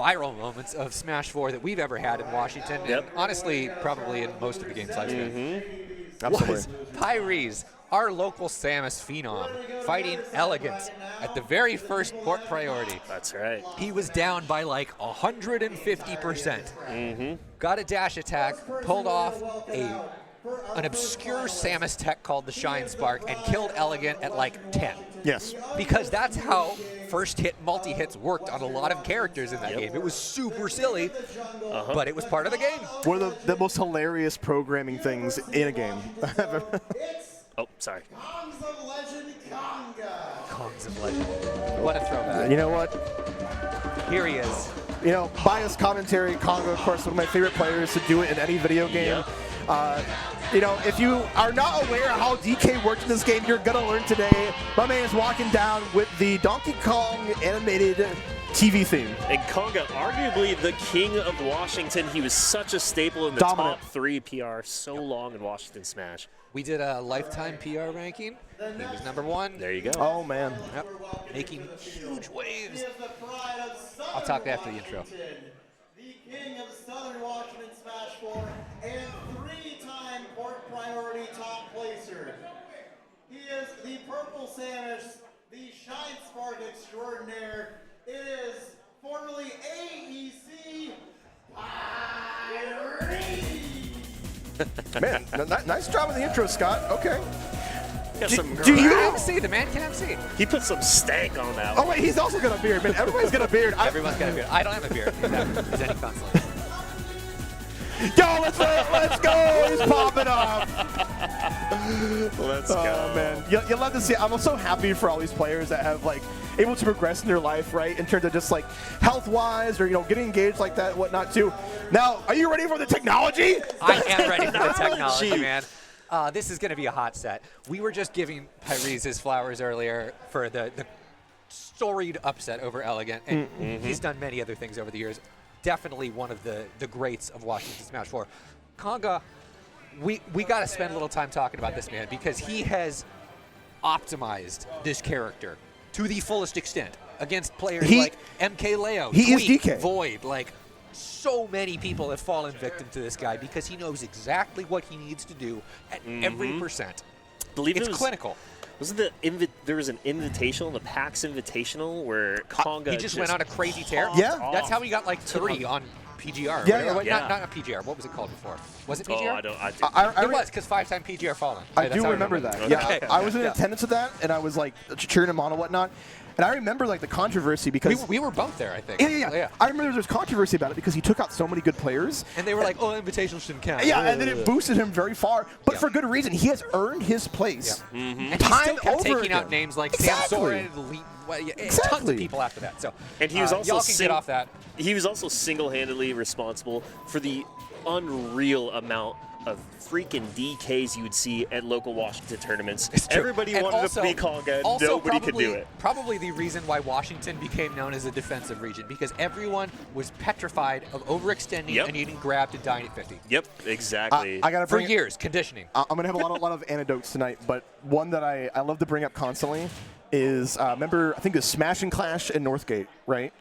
viral moments of Smash 4 that we've ever had in Washington, and honestly, probably in most of the games I've been. Was Pyreeze, our local Samus phenom, fighting Elegant at the very first port priority. That's right. He was down by like 150%. Got a dash attack, pulled off an obscure Samus tech called the Shine Spark, and killed Elegant at like 10. Yes. Because that's how first hit multi-hits worked on a lot of characters in that game. It was super silly, but it was part of the game. One of the most hilarious programming things in a game. Oh, sorry. Kongs of Legend Konga. Kongs of Legend. What a throwback. You know what? Here he is. You know, biased commentary, Konga, of course, one of my favorite players to do it in any video game. You know, if you are not aware of how DK worked in this game, you're going to learn today. My man is walking down with the Donkey Kong animated TV theme. And Konga, arguably the king of Washington. He was such a staple in the top 3 PR so long in Washington Smash. We did a lifetime PR ranking. He was #1. There you go. Oh, man. Yep. Making huge waves. I'll talk after the intro. The king of Southern Washington Smash 4 and 3-time port priority top placer. He is the Purple Samus, the Shine Spark extraordinaire. It is formerly AEC Pyreeze. Man, nice job with the intro, Scott. Okay. Do you MC? The man can MC. He put some stank on that one. Oh, wait, he's also got a beard, man. Everybody's got a beard. Everyone's got a beard. I don't have a beard. Is any consolation. Yo, let's go. He's popping off. Let's go. Oh, man. You love to see it. I'm so happy for all these players that have, like, able to progress in their life, right, in terms of just, like, health-wise or, you know, getting engaged like that and whatnot, too. Now, are you ready for the technology? I am ready for the technology, man. This is going to be a hot set. We were just giving Pyreeze his flowers earlier for the storied upset over Elegant, and he's done many other things over the years. Definitely one of the greats of Washington Smash 4. Konga, we got to spend a little time talking about this man because he has optimized this character to the fullest extent against players like MK Leo, Tweak, Void, like so many people have fallen victim to this guy because he knows exactly what he needs to do at every percent. It's clinical. Wasn't there was an invitational, the PAX Invitational, where Konga he just went on a crazy tear? Yeah. That's how he got like 3 on PGR. Not PGR. What was it called before? Was it PGR? It was, because 5-time PGR fallen. I do remember that. Okay. Yeah, I was in attendance of that, and I was like cheering him on and whatnot. And I remember like the controversy because we were both there, I think. Yeah. I remember there was controversy about it because he took out so many good players. And they were like, "Oh, invitational shouldn't count." Yeah, and then it boosted him very far, but for good reason. He has earned his place. And he still kept taking out names like Sam Soren, tons of people after that. So, and he was also y'all can get off that. He was also single-handedly responsible for the unreal amount of freaking DKs you would see at local Washington tournaments. Everybody wanted to be Konga, nobody could do it. Probably the reason why Washington became known as a defensive region, because everyone was petrified of overextending and getting grabbed and dying at 50. Yep, exactly. I gotta for years, conditioning. I'm going to have a lot of anecdotes tonight, but one that I love to bring up constantly is, remember, I think it was Smash and Clash in Northgate, right?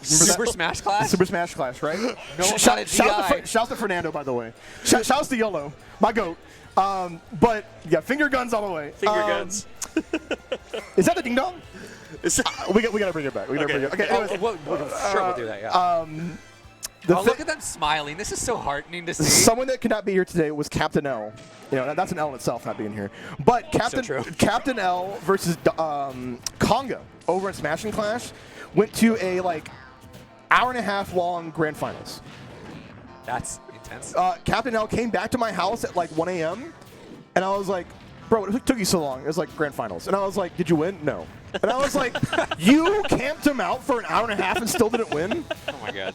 Super Smash Clash? Super Smash Clash, right? No one got a GI. Shout to Fernando, by the way. Shouts to YOLO, my goat. But, yeah, finger guns all the way. Finger guns. Is that the ding dong? We got to bring it back. We got to bring it. Okay, sure, we'll do that, yeah. Look at them smiling. This is so heartening to see. Someone that could not be here today was Captain L. You know, that's an L in itself, not being here. But Captain L versus Konga over at Smash and Clash went to a, like, hour-and-a-half long grand finals. That's intense. Captain L came back to my house at, like, 1 a.m., and I was like, bro, it took you so long? It was, like, grand finals. And I was like, did you win? No. And I was like, you camped him out for an hour-and-a-half and still didn't win? Oh, my God.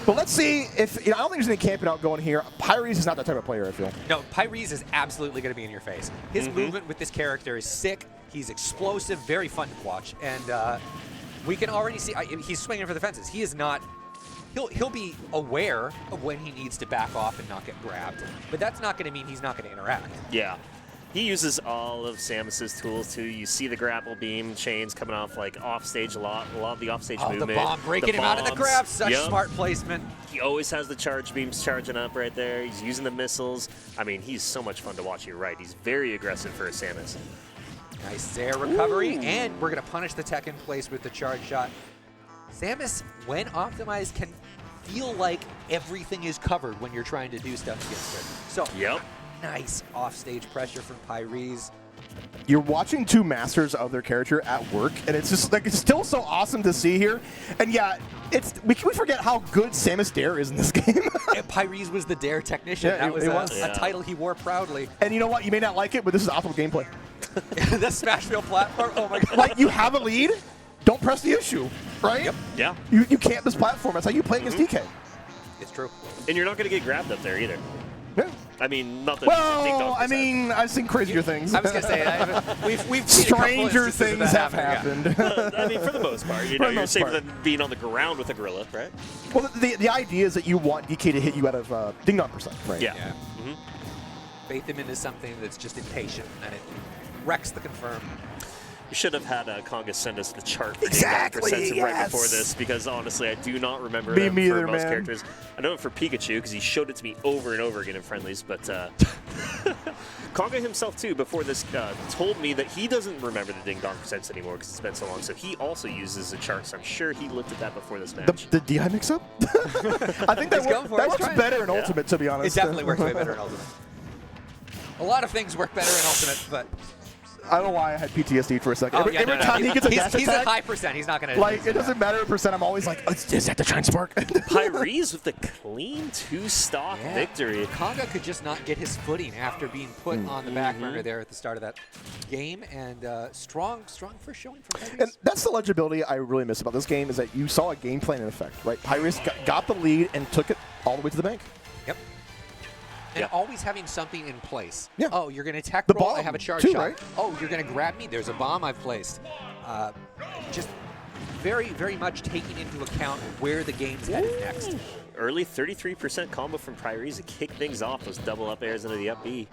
But let's see if, I don't think there's any camping out going here. Pyreeze is not that type of player, I feel. No, Pyreeze is absolutely going to be in your face. His movement with this character is sick. He's explosive, very fun to watch. And we can already see he's swinging for the fences. He is not. He'll be aware of when he needs to back off and not get grabbed. But that's not going to mean he's not going to interact. Yeah. He uses all of Samus's tools too. You see the grapple beam chains coming off like offstage a lot of the offstage movement. The bomb breaking him out of the grab. Such smart placement. He always has the charge beams charging up right there. He's using the missiles. I mean, he's so much fun to watch. You're right. He's very aggressive for a Samus. Nice Zair recovery, and we're going to punish the tech in place with the charge shot. Samus, when optimized, can feel like everything is covered when you're trying to do stuff against her. So, nice offstage pressure from Pyreeze. You're watching two masters of their character at work, and it's just like it's still so awesome to see here. And yeah, we forget how good Samus Dare is in this game. Pyreeze was the Dare technician. Yeah, that was a title he wore proudly. And you know what? You may not like it, but this is optimal gameplay. The Smashville platform. Oh my god! Like you have a lead, don't press the issue, right? Yep. Yeah. You can't miss platform. That's how you play against DK. It's true. And you're not going to get grabbed up there either. Yeah. I mean, not that. Well, I mean, I've seen crazier things. I was gonna say we've seen stranger things have happened. I mean, for the most part, you're safer than being on the ground with a gorilla, right? Well, the idea is that you want DK to hit you out of ding dong percent, right? Yeah. Bait them into something that's just impatient, and it wrecks the confirm. We should have had Konga send us the chart for percent right before this, because honestly, I do not remember them for most characters. I know it for Pikachu because he showed it to me over and over again in friendlies, but Konga himself too before this told me that he doesn't remember the ding dong percents anymore because it's been so long. So he also uses a chart. So I'm sure he looked at that before this match. The DI mix-up? I think that works better in Ultimate, to be honest. It definitely works way better in Ultimate. A lot of things work better in Ultimate, but I don't know why I had PTSD for a second. Every time he gets a dash he's attack, a high percent. He's not going to. Like, it doesn't matter a percent. I'm always like, is that the Shine Spark? Pyreeze with the clean two-stock victory. Konga could just not get his footing after being put on the back burner there at the start of that game. And strong first showing from Pyreeze. And that's the legibility I really miss about this game, is that you saw a game plan in effect, right? Pyreeze got the lead and took it all the way to the bank. Yep. And always having something in place. Yeah. Oh, you're going to attack the roll, bomb I have a charge too, shot. Right? Oh, you're going to grab me, there's a bomb I've placed. Just very, very much taking into account where the game's headed next. Early 33% combo from Pyreeze to kick things off. Those double up airs into the up B.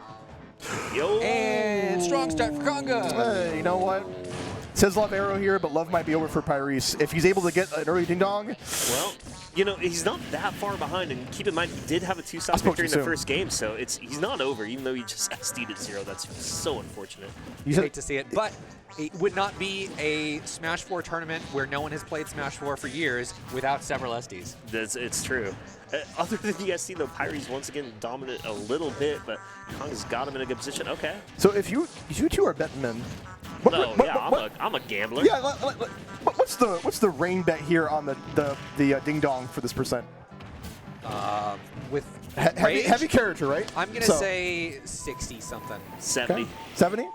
Yo! And strong start for Konga. You know what? It says love arrow here, but love might be over for Pyreeze. If he's able to get an early ding dong. Well, you know, he's not that far behind, and keep in mind, he did have a two-stop victory in the first game, so he's not over, even though he just SD'd at 0. That's so unfortunate. You hate to see it, but it would not be a Smash 4 tournament where no one has played Smash 4 for years without several SDs. It's true. Other than the SD, though, Pyreeze once again dominant a little bit, but Konga's got him in a good position. Okay. So if you two are betting men, I'm a gambler. Yeah, what's the rain bet here on the ding dong for this percent? With heavy character, right? I'm gonna say 60 something. 70. Okay. 70?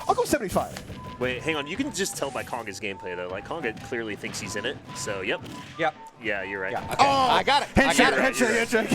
I'll go 75. Wait, hang on. You can just tell by Konga's gameplay, though. Like, Konga clearly thinks he's in it. So, yep. Yeah, you're right. Yeah, okay. I got it. Handshake.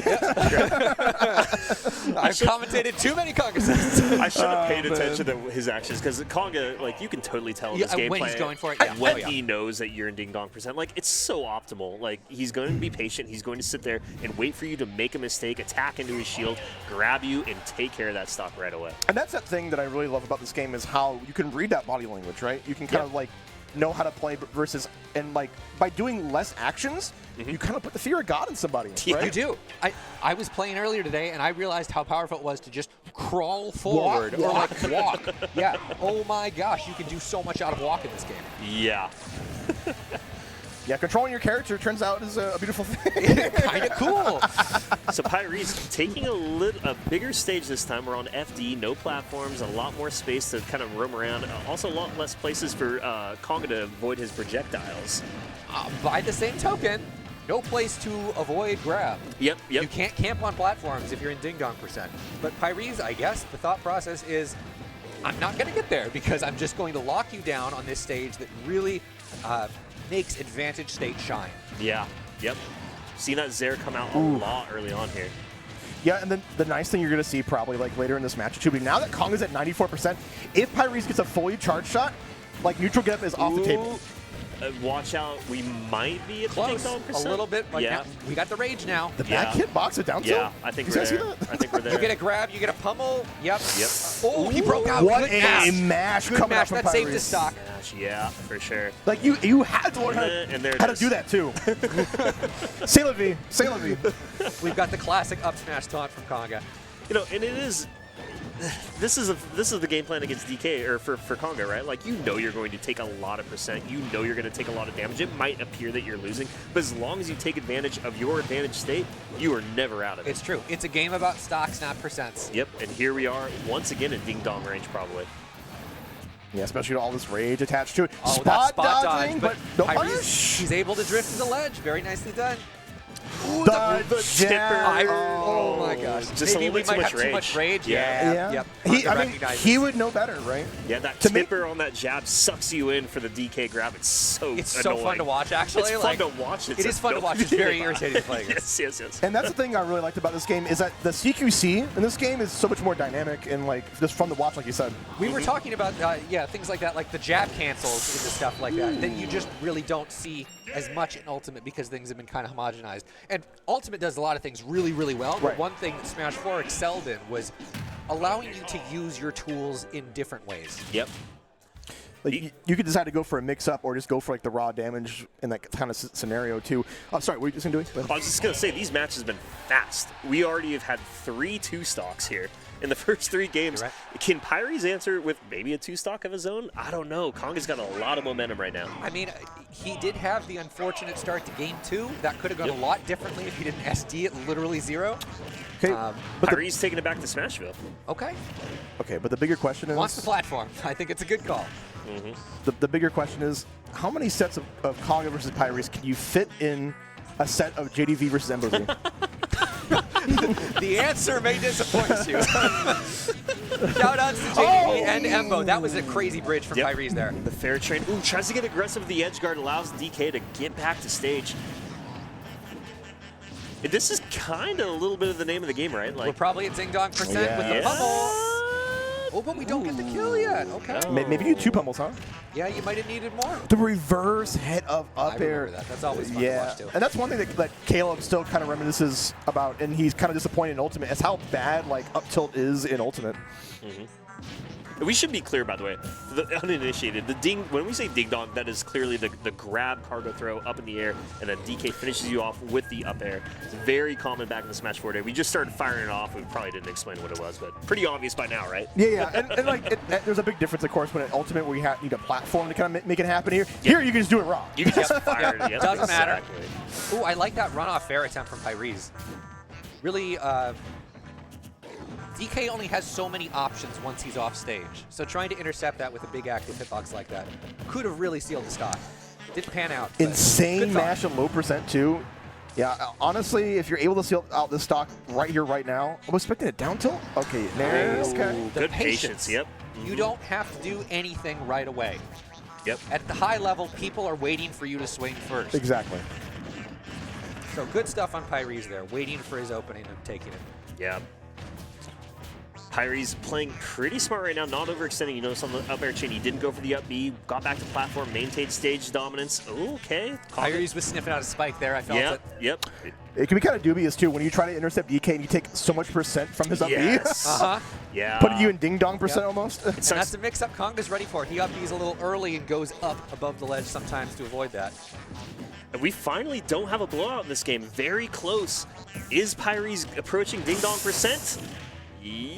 I've commentated too many Konga sets. I should have paid attention to his actions, because Konga, like, you can totally tell in his gameplay when he's going for it. when he knows that you're in ding dong percent. Like, it's so optimal. Like, he's going to be patient. He's going to sit there and wait for you to make a mistake, attack into his shield, grab you, and take care of that stock right away. And that's that thing that I really love about this game, is how you can read that body language, right? You can kind of like know how to play versus, and like by doing less actions, you kind of put the fear of God in somebody. Right? You do. I was playing earlier today, and I realized how powerful it was to just crawl forward or like walk. Yeah. Oh my gosh, you can do so much out of walk in this game. Yeah. Yeah, controlling your character turns out is a beautiful thing. Kind of cool. So Pyreeze taking a bigger stage this time. We're on FD, no platforms, a lot more space to kind of roam around. Also a lot less places for Konga to avoid his projectiles. By the same token, no place to avoid grab. Yep. You can't camp on platforms if you're in ding dong percent. But Pyreeze, I guess the thought process is, I'm not going to get there because I'm just going to lock you down on this stage that really makes advantage state shine. Yeah. Yep. Seen that Zair come out a lot early on here. Yeah, and then the nice thing you're going to see probably like later in this match too, now that Konga's at 94%, if Pyreeze gets a fully charged shot, like neutral get up is off the table. watch out. We might be at Close. the ding dong %. A little bit. But Yeah. now, we got the rage now. The back hit box it down tilt? Yeah, I think You we're guys see there. that? I think we're there. You get a grab, you get a pummel. Yep. Yep. Oh, he broke out. What Good a mash. mash Good coming mash. out from That saved Pyreeze. his stock. Yeah, for sure. Like, you had to learn And there it how to is. do that, too. C'est la vie. C'est la vie. We've got the classic up smash taunt from Konga. You know, and it is. This is the game plan against DK or for Konga, right? Like, you know you're going to take a lot of %. You know you're going to take a lot of damage. It might appear that you're losing, but as long as you take advantage of your advantage state, you are never out of it. It's true. It's a game about stocks, not percents. Yep, and here we are once again in ding dong range, probably. Yeah, especially with all this rage attached to it. Oh, that spot dodging, dodge, but no Pyreeze, punish. he's able to drift to the ledge. Very nicely done. The tipper. Oh my gosh. Just Maybe a little we bit might too have much too much rage. Yeah. Yeah. Yep. He, Konga I mean, recognizes. he would know better, right? Yeah, that To make- tipper on that jab sucks you in for the DK grab. It's so It's annoying. so fun to watch, actually. It's like, fun to watch. It is fun to watch. It's very irritating to play against. Yes. And that's the thing I really liked about this game is that the CQC in this game is so much more dynamic and like just fun to watch, like you said. We were talking about, things like that, like the jab cancels and stuff like that you just really don't see as much in Ultimate because things have been kind of homogenized. And Ultimate does a lot of things really, really well, but Right. one thing that Smash 4 excelled in was allowing you to use your tools in different ways. Yep. Like you could decide to go for a mix-up or just go for like the raw damage in that kind of scenario too. Oh, sorry, what were you just gonna do? I was just going to say, these matches have been fast. We already have had 3 2-stocks here in the first 3 games. Right. Can Pyreeze answer with maybe a 2-stock of his own? I don't know. Konga's got a lot of momentum right now. I mean, he did have the unfortunate start to Game 2. That could have gone a lot differently if he didn't SD at literally 0. Okay, but Pyreeze taking it back to Smashville. Okay. but the bigger question is Wants the platform. I think it's a good call. the bigger question is how many sets of Konga versus Pyreeze can you fit in a set of JDV versus Embozy? The answer may disappoint you. Shout outs to JDV and Embo. That was a crazy bridge from Pyreeze there. The fair train. Ooh, tries to get aggressive with the edge guard, allows DK to get back to stage. And this is kind of a little bit of the name of the game, right? We're probably at Ding Dong % with the pummel. Oh, but we don't get the kill yet. Okay. Maybe you 2 pummels, huh? Yeah, you might have needed more. The reverse head of up I air. remember that. That's always fun to watch, too. And that's one thing that Caleb still kind of reminisces about, and he's kind of disappointed in Ultimate, is how bad like up tilt is in Ultimate. We should be clear, by the way, the uninitiated, when we say ding dong, that is clearly the grab cargo throw up in the air, and then DK finishes you off with the up air. It's very common back in the Smash 4 day. We just started firing it off. We probably didn't explain what it was, but pretty obvious by now, right? Yeah. and like there's a big difference, of course, when at Ultimate where you need a platform to kind of make it happen here. Here you can just do it raw. You can just fire it. Yep, Doesn't matter. exactly. Ooh, I like that runoff fair attempt from Pyreeze. Really, DK only has so many options once he's off stage. So trying to intercept that with a big active hitbox like that could have really sealed the stock. Didn't pan out. but Insane good thought. mash at low % too. Yeah, honestly, if you're able to seal out this stock right here, right now, I'm expecting a down tilt. Okay, nice. Okay. The Good patience, yep. You don't have to do anything right away. Yep. At the high level, people are waiting for you to swing first. Exactly. So good stuff on Pyreeze there, waiting for his opening and taking it. Yeah. Pyreeze playing pretty smart right now, not overextending. You notice on the up air chain, he didn't go for the up B, got back to platform, maintained stage dominance. Okay. Pyreeze was sniffing out a spike there. I felt it. Yep. It can be kind of dubious too when you try to intercept DK and you take so much % from his up B. Uh-huh. Yeah. Putting you in ding dong % Yep. almost. And that's the mix-up Konga's ready for. He up B's a little early and goes up above the ledge sometimes to avoid that. And we finally don't have a blowout in this game. Very close. Is Pyreeze approaching ding dong %?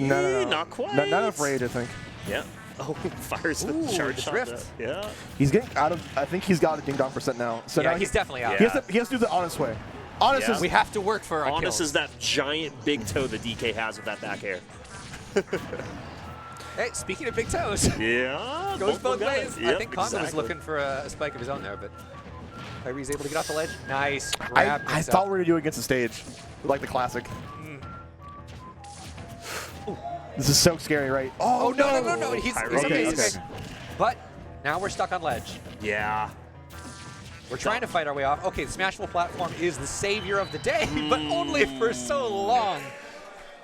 No. Not quite. Not enough rage, I think. Yeah. Oh, fires the Ooh, charge the shot. drift. Yeah. He's getting out of. I think he's got a ding dong % now. So Yeah, now he's definitely out. He has to do the honest way. Honest Yeah. is We have to work for our Honest kills. is that giant big toe that DK has with that back air. Hey, speaking of big toes, Yeah. goes both got ways. it. Yep, I think Konga was exactly. looking for a spike of his own there, but Pyreeze able to get off the ledge. Nice I grab. thought we were going to do it against the stage, like the classic. This is so scary, right? Oh, no. He's Pyreeze. okay. Okay. But now we're stuck on ledge. Yeah. We're trying to fight our way off. Okay, the Smashable platform is the savior of the day, but only for so long.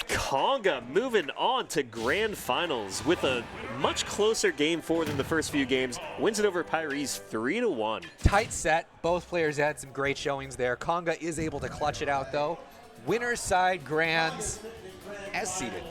Konga moving on to grand finals with a much closer game 4 than the first few games. Wins it over Pyreeze 3-1. Tight set. Both players had some great showings there. Konga is able to clutch it out, though. Winner's side grands as seeded.